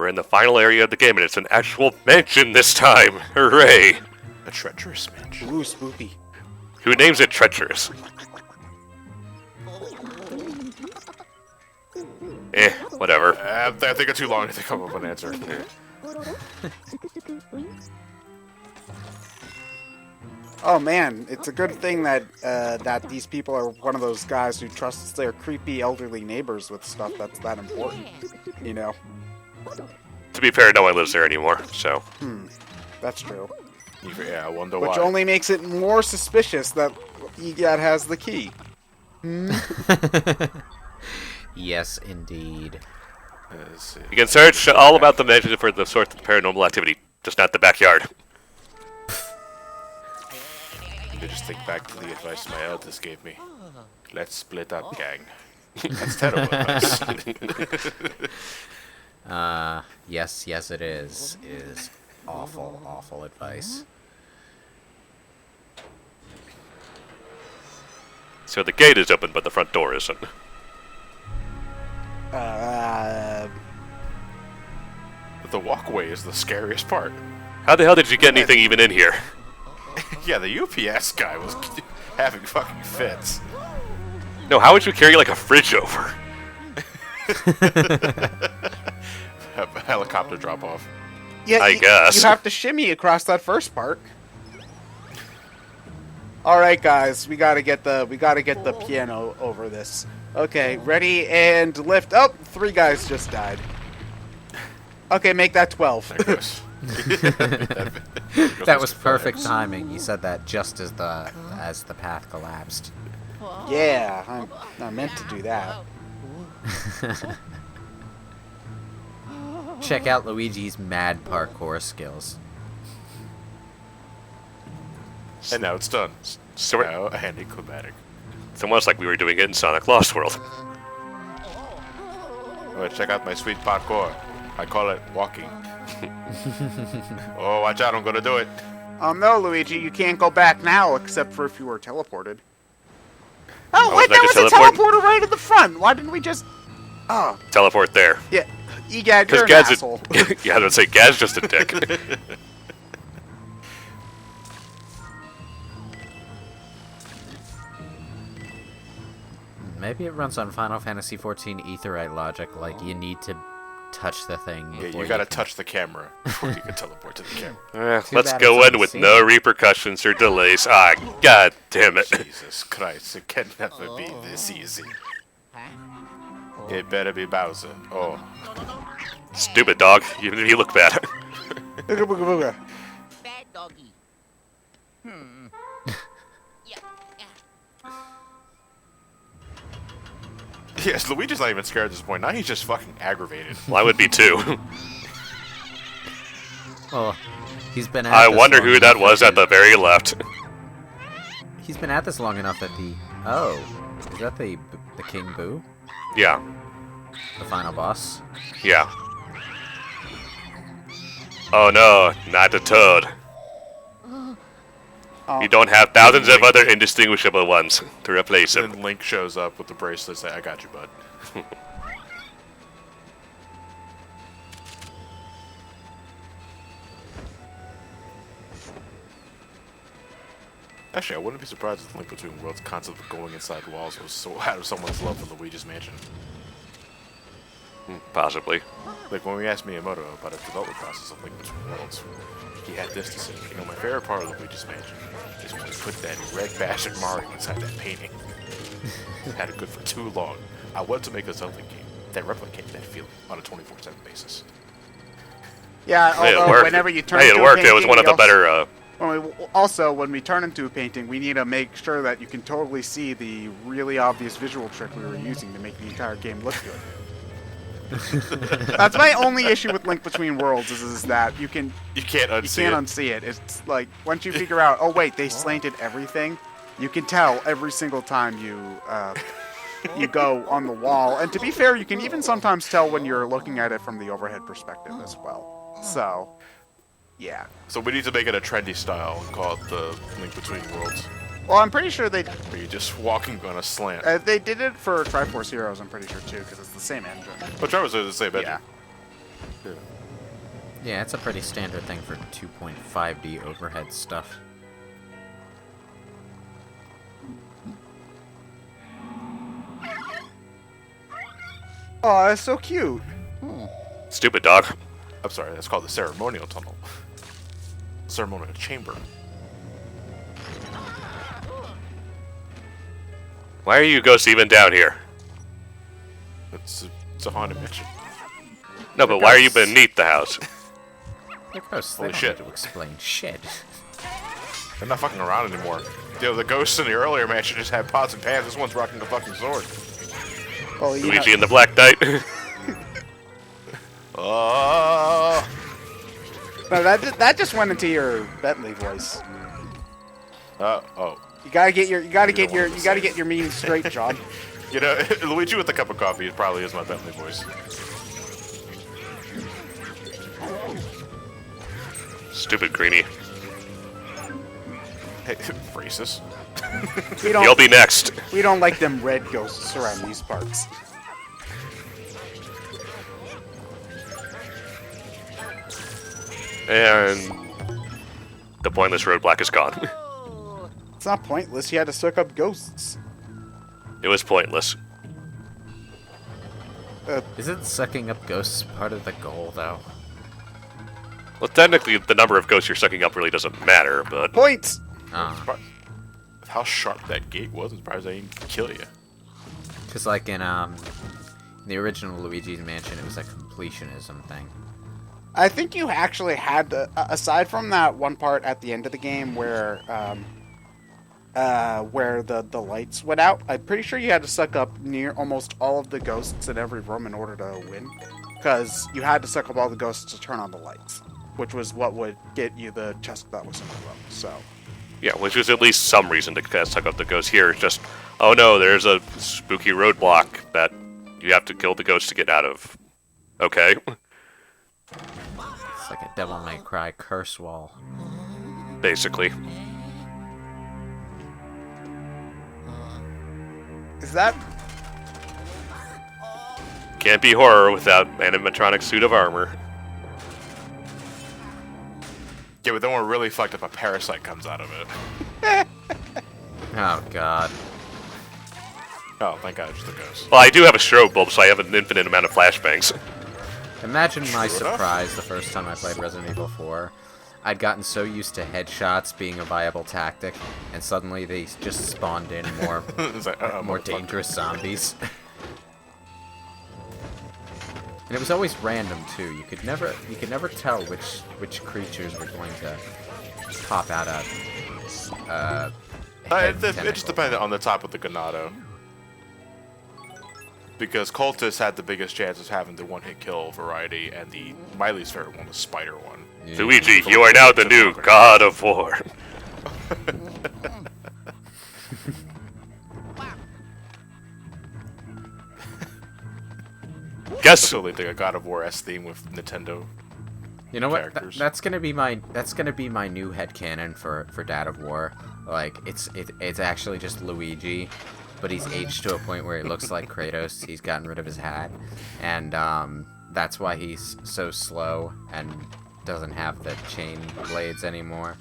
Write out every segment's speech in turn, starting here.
We're in the final area of the game, and it's an actual mansion this time. Hooray! A treacherous mansion. Ooh, spooky. Who names it treacherous? Whatever. I think it's too long to come up with an answer. Oh man, it's a good thing that that these people are one of those guys who trusts their creepy elderly neighbors with stuff that's that important. You know. To be fair, no one lives there anymore, so. That's true. Yeah, I wonder why. Which only makes it more suspicious that EGAD has the key. Yes, indeed. Let's see. You can search all about the mansion for the source of paranormal activity, just not the backyard. I just think back to the advice my elders gave me. Let's split up, gang. That's terrible advice. Yes, it is. It is awful, awful advice. So the gate is open, but the front door isn't. The walkway is the scariest part. How the hell did you get anything even in here? Yeah, the UPS guy was having fucking fits. No, how would you carry like a fridge over? A helicopter drop off. Yeah, I guess. You have to shimmy across that first part. All right, guys, we gotta get the piano over this. Okay, ready and lift. Oh, 3 guys just died. Okay, make that 12. There goes. That was perfect timing. You said that just as the path collapsed. Yeah, I meant to do that. Check out Luigi's mad parkour skills. And now it's done. So Now anticlimactic. it's almost like we were doing it in Sonic Lost World. Oh, check out my sweet parkour. I call it walking. Oh, watch out, I'm gonna do it. No, Luigi, you can't go back now, except for if you were teleported. Oh, wait, was I there was just a teleported? teleporter right in the front. Why didn't we just... Oh, Teleport there. yeah. EGAD, Because you're an Gad's asshole. yeah, I would say Gad's just a dick. Maybe it runs on Final Fantasy XIV Aetheryte logic, like you need to touch the thing. Yeah, before you gotta can- touch the camera before you can teleport to the camera. Too Let's bad go it's in with unseen. no repercussions or delays. Ah, god damn it. Jesus Christ, it can never be this easy. It better be Bowser. Oh, Stupid dog. You look bad. Booga, booga, booga. Bad doggy. yes, Luigi's not even scared at this point. Now he's just fucking aggravated. Well, I would be too. Well, he's been. At I this wonder long who that enough was at the very left. He's been at this long enough that the. Oh, is that the King Boo, Yeah, the final boss? yeah. Oh no, not the Toad. Oh, You don't have thousands of other indistinguishable ones to replace him. Then Link shows up with the bracelet saying, I got you, bud. Actually, I wouldn't be surprised if Link Between Worlds' concept of going inside walls was so out of someone's love for Luigi's Mansion. Possibly. Like, when we asked Miyamoto about the development process of Link Between Worlds, he had this to say, you know, my favorite part of Luigi's Mansion is when we put that red bastard Mario inside that painting. Had it good for too long. I want to make a Zelda game that replicated that feeling on a 24/7 basis. yeah, Hey, it although worked. whenever you turn Hey, into it a worked. It was painting, one of we the better. also, when we turn into a painting, we need to make sure that you can totally see the really obvious visual trick we were using to make the entire game look good. That's my only issue with Link Between Worlds is that you can't unsee it. It's like once you figure out, oh wait, they slanted everything. You can tell every single time you go on the wall. And to be fair, you can even sometimes tell when you're looking at it from the overhead perspective as well. So, yeah. So we need to make it a trendy style and call it the Link Between Worlds. Well, I'm pretty sure they Where you're just walking on a slant. they did it for Triforce Heroes. I'm pretty sure too, because it's the same engine. But Trevor's are the same engine. Yeah. Yeah, it's a pretty standard thing for 2.5D overhead stuff. Oh, that's so cute. Stupid dog. I'm sorry, that's called the ceremonial tunnel. Ceremonial chamber. Why are you ghosts even down here? It's a haunted mansion. No, but why are you beneath the house? They're ghosts. They Holy don't shit. need to explain shit. They're not fucking around anymore. The ghosts in the earlier mansion just had pots and pans. This one's rocking a fucking sword. Well, you Luigi know, and the Black Knight. Oh. no, that just went into your Bentley voice. Oh. You gotta get your meaning straight, John. You know, Luigi with a cup of coffee probably is my Bentley voice. Stupid greenie. Hey, racist. You'll be next. We don't like them red ghosts around these parts. And the pointless roadblock is gone. It's not pointless. You had to suck up ghosts. It was pointless. Isn't sucking up ghosts part of the goal, though? Well, technically, the number of ghosts you're sucking up really doesn't matter, but... Points. With how sharp that gate was, I'm surprised I didn't kill you. Because, like, in the original Luigi's Mansion, it was a completionism thing. I think you actually had to, aside from that one part at the end of the game where the lights went out, I'm pretty sure you had to suck up near almost all of the ghosts in every room in order to win. Because you had to suck up all the ghosts to turn on the lights, which was what would get you the chest that was in the room, so... Yeah, which was at least some reason to kind of suck up the ghost. Here, it's just, oh no, there's a spooky roadblock that you have to kill the ghost to get out of. Okay. It's like a Devil May Cry curse wall. Basically. Is that... Can't be horror without animatronic suit of armor. Yeah, but then we're really fucked if a parasite comes out of it. Oh, God. Oh, thank God, it's just a ghost. Well, I do have a strobe bulb, so I have an infinite amount of flashbangs. Imagine my True enough. surprise the first time I played Resident Evil 4. I'd gotten so used to headshots being a viable tactic, and suddenly they just spawned in more, It's like, more motherfucker. dangerous zombies. And it was always random too. You could never tell which creatures were going to pop out of. It just depended on the top of the Ganado. Because Cultists had the biggest chance of having the one-hit kill variety, and my least favorite one was Spider one. Yeah. Luigi, you are now the new God of War. Guess So they did a God of War S theme with Nintendo. You know what? Characters. That's gonna be my new headcanon for Dad of War. Like it's actually just Luigi, but he's aged to a point where he looks like Kratos. He's gotten rid of his hat, and that's why he's so slow and doesn't have the chain blades anymore.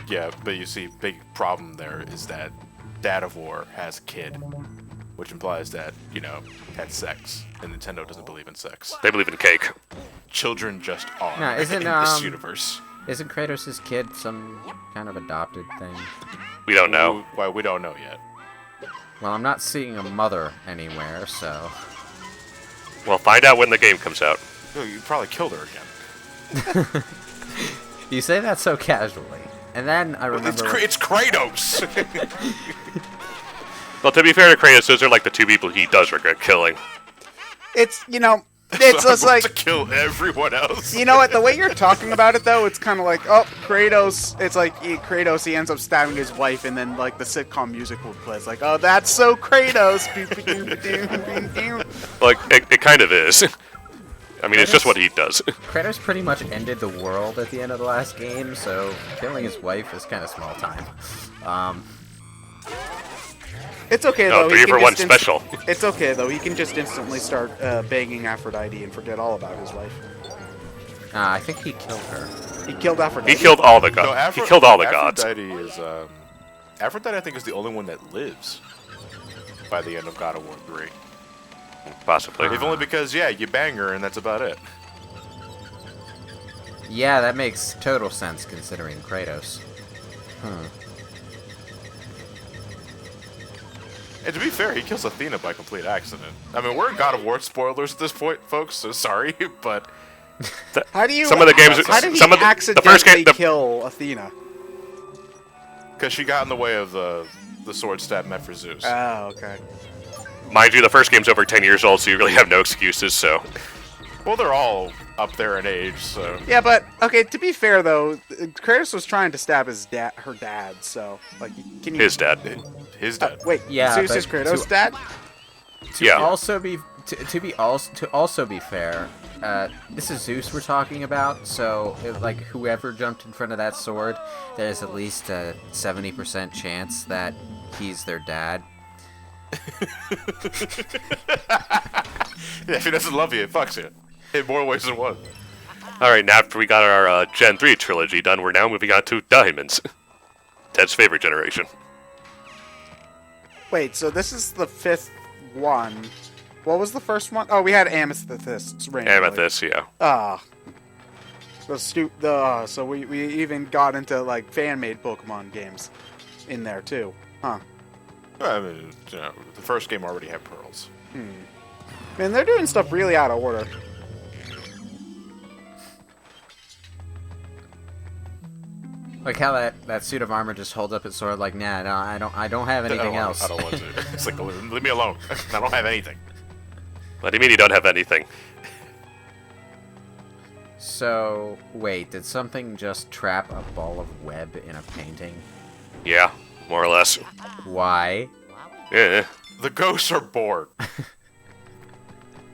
Yeah, but you see, big problem there is that Dad of War has a kid, which implies that, had sex, and Nintendo doesn't believe in sex. they believe in cake. Children just are Nah, isn't, in this universe. Isn't Kratos' kid some kind of adopted thing? We don't know. Well, we don't know yet. Well, I'm not seeing a mother anywhere, so... We'll find out when the game comes out. No, you probably killed her again. You say that so casually. And then I remember... It's Kratos! Well, to be fair to Kratos, those are like the two people he does regret killing. It's, So it's I'm just going like... to kill everyone else. You know what? The way you're talking about it, though, it's kind of like, oh, Kratos. It's like Kratos. He ends up stabbing his wife, and then like the sitcom music will play. It's like, oh, that's so Kratos. Like, it kind of is. I mean, it's just what he does. Kratos pretty much ended the world at the end of the last game, so killing his wife is kind of small time. It's okay No, though. he 3 can for 1 just special. It's okay though. He can just instantly start banging Aphrodite and forget all about his wife. I think he killed her. He killed Aphrodite. He killed all the gods. No, He killed all the gods. Aphrodite, I think, is the only one that lives by the end of God of War 3. Possibly. If only because, yeah, you bang her and that's about it. Yeah, that makes total sense considering Kratos. And to be fair, he kills Athena by complete accident. I mean, we're in God of War spoilers at this point, folks, so sorry, but... How do you? Some of the games. How did he some of the accidentally first game. kill Athena? Because she got in the way of the sword stab meant for Zeus. Oh, okay. Mind you, the first game's over 10 years old, so you really have no excuses. So. Well, they're all up there in age, so... Yeah, but, okay, to be fair, though, Kratos was trying to stab her dad, so, like, can you... His dad. His dad. Wait, Yeah, Zeus but is Kratos' dad? Yeah. To also be fair, this is Zeus we're talking about, so like whoever jumped in front of that sword, there's at least a 70% chance that he's their dad. Yeah, if he doesn't love you, it fucks you. In more ways than one. Alright, now after we got our Gen 3 trilogy done, we're now moving on to Diamonds. Ted's favorite generation. Wait, so this is the 5th one. What was the first one? Oh, we had Amethyst. Amethyst, yeah. So we even got into, like, fan-made Pokemon games in there, too. Huh. I mean, you know, the first game already had pearls. Man, they're doing stuff really out of order. Like how that suit of armor just holds up its sword like, nah, no, I don't have anything else. I don't want to. It's like, leave me alone. I don't have anything. What do you mean you don't have anything? So, wait, did something just trap a ball of web in a painting? Yeah, more or less. Why? Yeah. The ghosts are bored.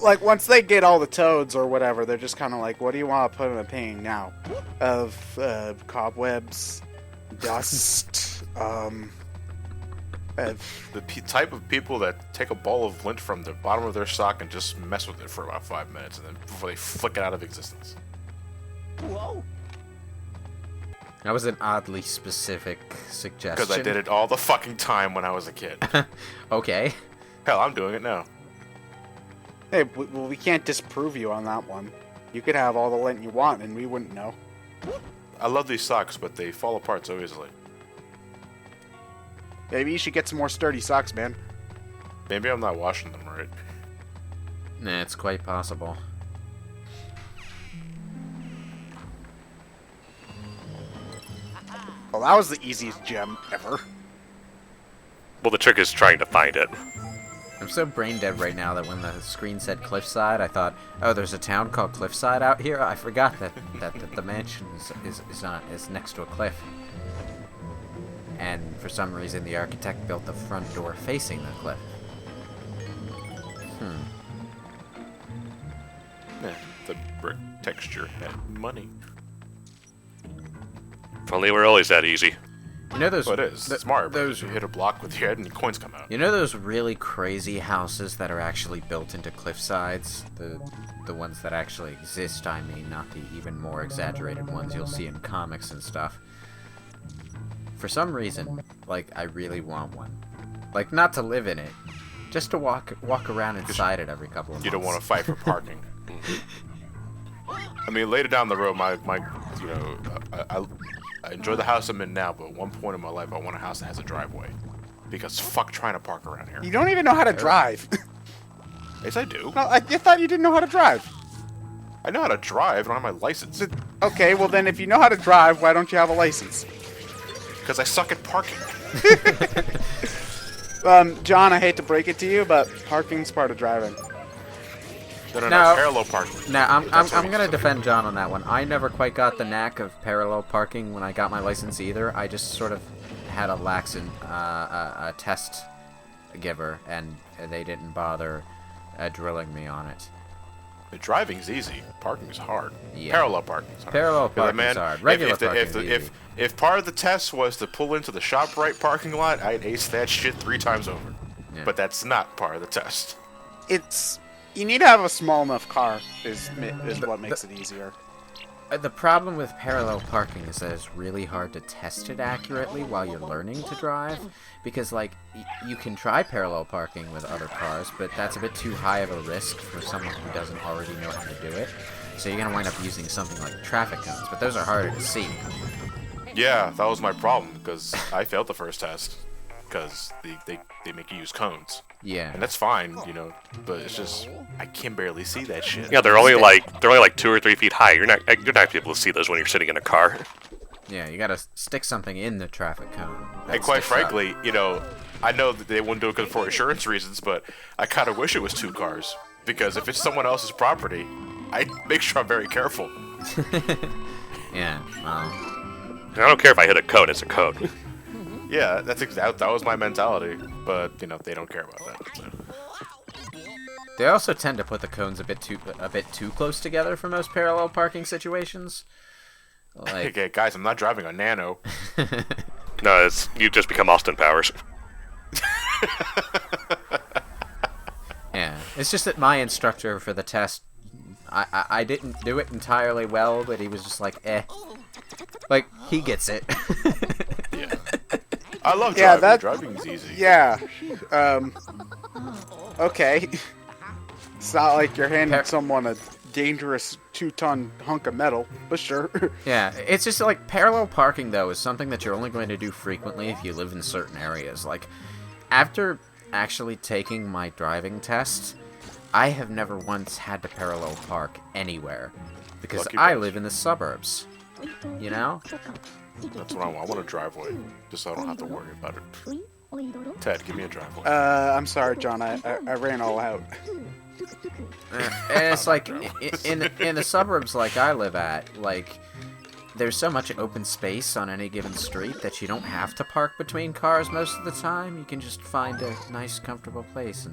Like, once they get all the toads or whatever, they're just kind of like, what do you want to put in a painting now? Of cobwebs, dust, The type of people that take a ball of lint from the bottom of their sock and just mess with it for about 5 minutes, and then before they flick it out of existence. Whoa. That was an oddly specific suggestion. Because I did it all the fucking time when I was a kid. Okay. Hell, I'm doing it now. Hey, well, we can't disprove you on that one. You could have all the lint you want, and we wouldn't know. I love these socks, but they fall apart so easily. Maybe you should get some more sturdy socks, man. Maybe I'm not washing them right. Nah, it's quite possible. Well, that was the easiest gem ever. Well, the trick is trying to find it. I'm so brain dead right now that when the screen said Cliffside, I thought, oh, there's a town called Cliffside out here? I forgot that the mansion is next to a cliff. And for some reason, the architect built the front door facing the cliff. Yeah, the brick texture had money. If only we're always that easy. You know those... Well, it is. It's smart, because you hit a block with your head and coins come out. You know those really crazy houses that are actually built into cliff sides? The ones that actually exist, I mean, not the even more exaggerated ones you'll see in comics and stuff. For some reason, like, I really want one. Like, not to live in it, just to walk around inside it every couple of months. You don't want to fight for parking. I mean, later down the road, you know, I enjoy the house I'm in now, but at one point in my life, I want a house that has a driveway. Because fuck trying to park around here. You don't even know how to drive. Yes, I do. No, I thought you didn't know how to drive. I know how to drive, I don't have my license. Okay, well then if you know how to drive, why don't you have a license? Because I suck at parking. John, I hate to break it to you, but parking's part of driving. No, No. parallel parking. Now, I'm That's what going to it's- defend John on that one. I never quite got the knack of parallel parking when I got my license either. I just sort of had a a test giver, and they didn't bother drilling me on it. The driving's easy. Parking's hard. Yeah. Parallel parking's hard. Parallel 'Cause, parking's man, hard. Regular parking's if easy. if part of the test was to pull into the ShopRite parking lot, I'd ace that shit 3 times over. Yeah. But that's not part of the test. You need to have a small enough car is what makes it easier. The problem with parallel parking is that it's really hard to test it accurately while you're learning to drive, because like you can try parallel parking with other cars, but that's a bit too high of a risk for someone who doesn't already know how to do it. So you're gonna wind up using something like traffic cones, but those are harder to see. Yeah, that was my problem, because I failed the first test, because they make you use cones. Yeah. And that's fine, you know, but it's just, I can barely see that shit. Yeah, they're only like 2 or 3 feet high. You're not gonna be able to see those when you're sitting in a car. Yeah, you gotta stick something in the traffic cone. that And quite sticks up. frankly, you know, I know that they wouldn't do it for insurance reasons, but I kind of wish it was 2 cars. Because if it's someone else's property, I make sure I'm very careful. Yeah, well, I don't care if I hit a cone, it's a cone. Yeah, that was my mentality, but you know they don't care about that. So. they also tend to put the cones a bit too close together for most parallel parking situations. Like, Okay, guys, I'm not driving a Nano. No, you just become Austin Powers. yeah, it's just that my instructor for the test, I didn't do it entirely well, but he was just like, eh. Like, he gets it. Yeah. I love Yeah, driving. Driving's easy. Yeah. Okay. It's not like you're handing someone a dangerous 2-ton hunk of metal, but sure. Yeah, it's just like parallel parking, though, is something that you're only going to do frequently if you live in certain areas. Like, after actually taking my driving test, I have never once had to parallel park anywhere because Lucky I bitch. live in the suburbs. You know? That's what I want. I want a driveway, just so I don't have to worry about it. Ted, give me a driveway. I'm sorry, John. I ran all out. And it's like in the suburbs like I live at, like there's so much open space on any given street that you don't have to park between cars most of the time. You can just find a nice, comfortable place and